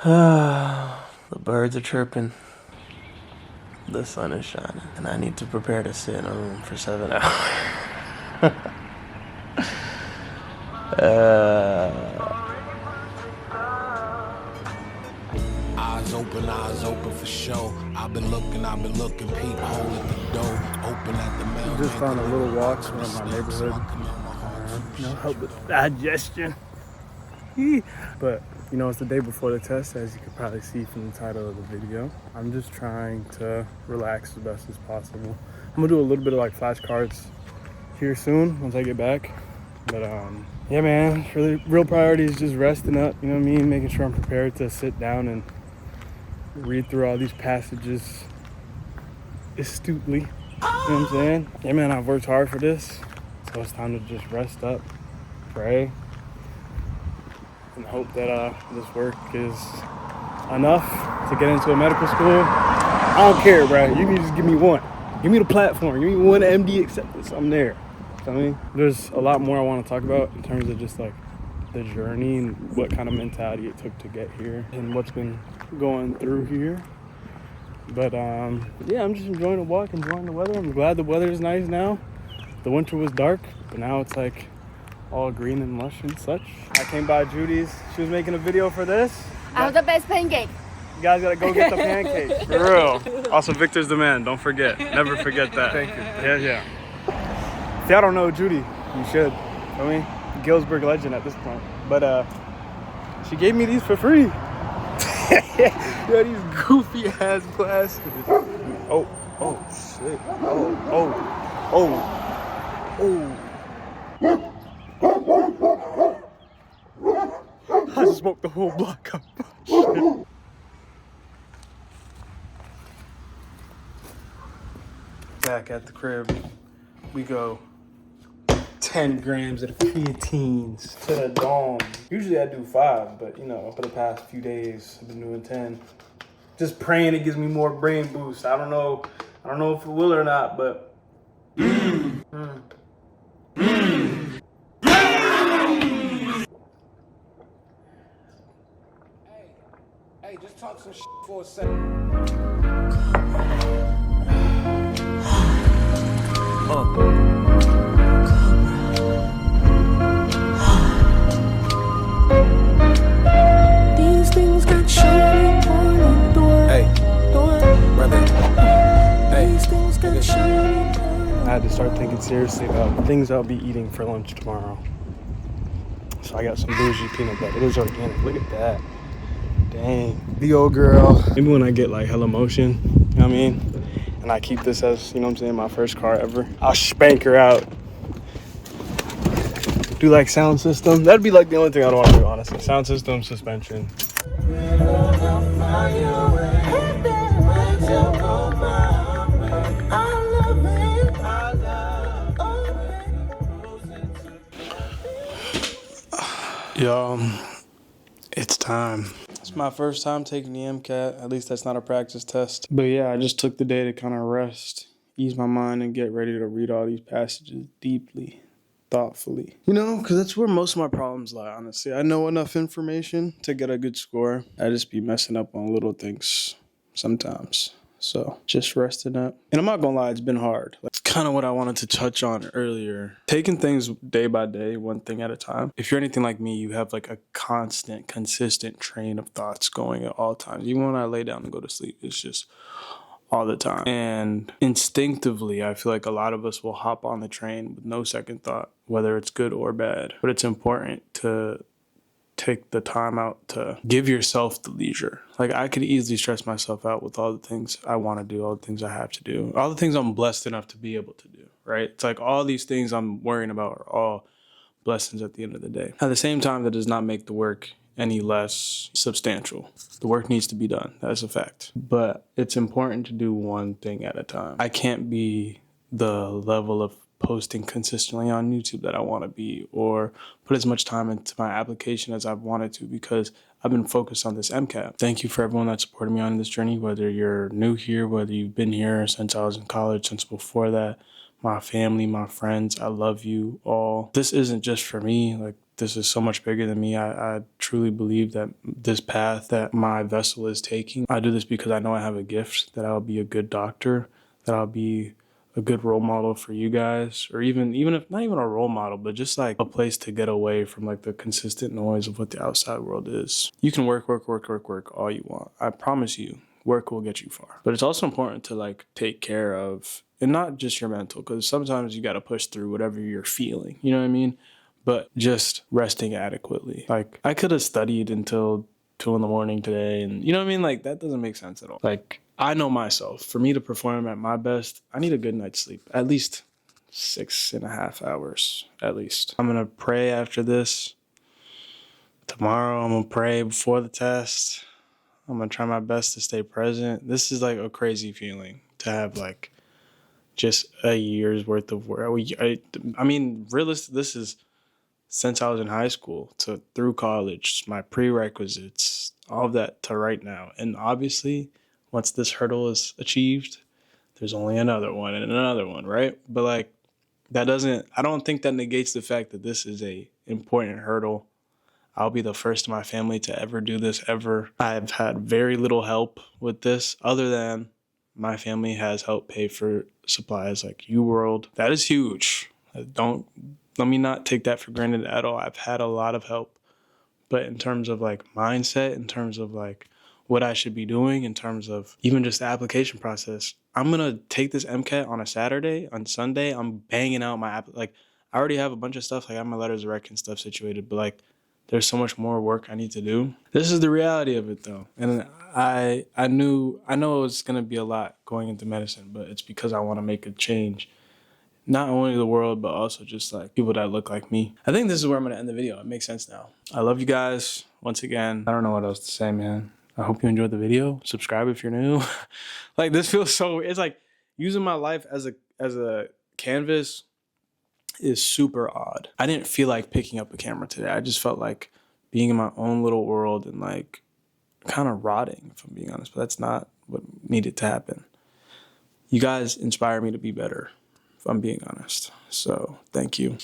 The birds are chirping. The sun is shining. And I need to prepare to sit in a room for 7 hours. Eyes open for show. I've been looking, peephole at the door, open at the mail. Just on a little walk around my neighborhood. Help with digestion. But you know, it's the day before the test, as you could probably see from the title of the video. I'm just trying to relax as best as possible. I'm gonna do a little bit of like flashcards here soon once I get back. But yeah, man, really real priority is just resting up, you know what I mean? Making sure I'm prepared to sit down and read through all these passages astutely. You know what I'm saying? Yeah, man, I've worked hard for this. So it's time to just rest up, pray, and hope that this work is enough to get into a medical school. I don't care, bro. You can just give me one. Give me the platform. Give me one MD acceptance. I'm there. I mean, there's a lot more I want to talk about in terms of just like the journey and what kind of mentality it took to get here and what's been going through here. But yeah, I'm just enjoying the walk, enjoying the weather. I'm glad the weather is nice now. The winter was dark, but now it's like all green and lush and such. I came by Judy's. She was making a video for this. I have the best pancake. You guys gotta go get the pancakes. For real. Also, Victor's the man. Don't forget. Never forget that. Thank you. Yeah. If y'all don't know Judy, you should. I mean, Galesburg legend at this point. But she gave me these for free. Yeah, these goofy ass glasses. Oh shit. I just smoked the whole block up. Shit. Back at the crib, we go 10 grams of creatines to the dome. Usually I do 5, but you know, for the past few days, I've been doing 10. Just praying it gives me more brain boost. I don't know if it will or not, but. Hey, just talk some shit for a second. These things got shiny on the door. Hey, brother. Hey, These things got shiny. I had to start thinking seriously about things I'll be eating for lunch tomorrow. So I got some bougie peanut butter. It is organic. Look at that. Dang. The old girl. Maybe when I get like hella motion, you know what I mean? And I keep this as, you know what I'm saying, my first car ever. I'll spank her out. Do like sound system. That'd be like the only thing I'd want to do, honestly. Sound system, suspension. Y'all, it's time. It's my first time taking the MCAT. At least that's not a practice test. But yeah, I just took the day to kind of rest, ease my mind, and get ready to read all these passages deeply, thoughtfully. You know, because that's where most of my problems lie, honestly. I know enough information to get a good score. I just be messing up on little things sometimes. So just resting up. And I'm not gonna lie, it's been hard. That's kind of what I wanted to touch on earlier. Taking things day by day, one thing at a time. If you're anything like me, you have like a constant, consistent train of thoughts going at all times. Even when I lay down and go to sleep, it's just all the time. And instinctively, I feel like a lot of us will hop on the train with no second thought, whether it's good or bad. But it's important to take the time out to give yourself the leisure. Like, I could easily stress myself out with all the things I want to do, all the things I have to do, all the things I'm blessed enough to be able to do, right? It's like all these things I'm worrying about are all blessings at the end of the day. At the same time, that does not make the work any less substantial. The work needs to be done. That's a fact. But it's important to do one thing at a time. I can't be the level of posting consistently on YouTube that I want to be, or put as much time into my application as I've wanted to, because I've been focused on this MCAT. Thank you for everyone that supported me on this journey, whether you're new here, whether you've been here since I was in college, since before that, my family, my friends, I love you all. This isn't just for me. Like, this is so much bigger than me. I truly believe that this path that my vessel is taking, I do this because I know I have a gift, that I'll be a good doctor, that I'll be a good role model for you guys, or even if not even a role model, but just like a place to get away from like the consistent noise of what the outside world is. You can work all you want. I promise you, work will get you far. But it's also important to like take care of, and not just your mental, because sometimes you got to push through whatever you're feeling, you know what I mean? But just resting adequately. Like, I could have studied until 2 a.m. today, and you know what I mean? Like, that doesn't make sense at all. Like, I know myself. For me to perform at my best, I need a good night's sleep. At least 6.5 hours, at least. I'm gonna pray after this. Tomorrow, I'm gonna pray before the test. I'm gonna try my best to stay present. This is like a crazy feeling to have like just a year's worth of work. I mean, realistic. This is since I was in high school to through college, my prerequisites, all of that to right now. And obviously, once this hurdle is achieved, there's only another one and another one, right? But like, I don't think that negates the fact that this is a important hurdle. I'll be the first in my family to ever do this ever. I've had very little help with this other than my family has helped pay for supplies like UWorld. That is huge. Let me not take that for granted at all. I've had a lot of help. But in terms of like mindset, in terms of like what I should be doing, in terms of even just the application process, I'm going to take this MCAT on a Saturday. On Sunday, I'm banging out my app. Like, I already have a bunch of stuff. Like, I have my letters of rec and stuff situated. But like, there's so much more work I need to do. This is the reality of it though. And I know it was going to be a lot going into medicine, but it's because I want to make a change. Not only the world, but also just like people that look like me. I think this is where I'm going to end the video. It makes sense now. I love you guys once again. I don't know what else to say, man. I hope you enjoyed the video. Subscribe if you're new. Like, this feels so, it's like using my life as a canvas is super odd. I didn't feel like picking up a camera today. I just felt like being in my own little world and like kind of rotting, if I'm being honest. But that's not what needed to happen. You guys inspire me to be better, if I'm being honest. So thank you.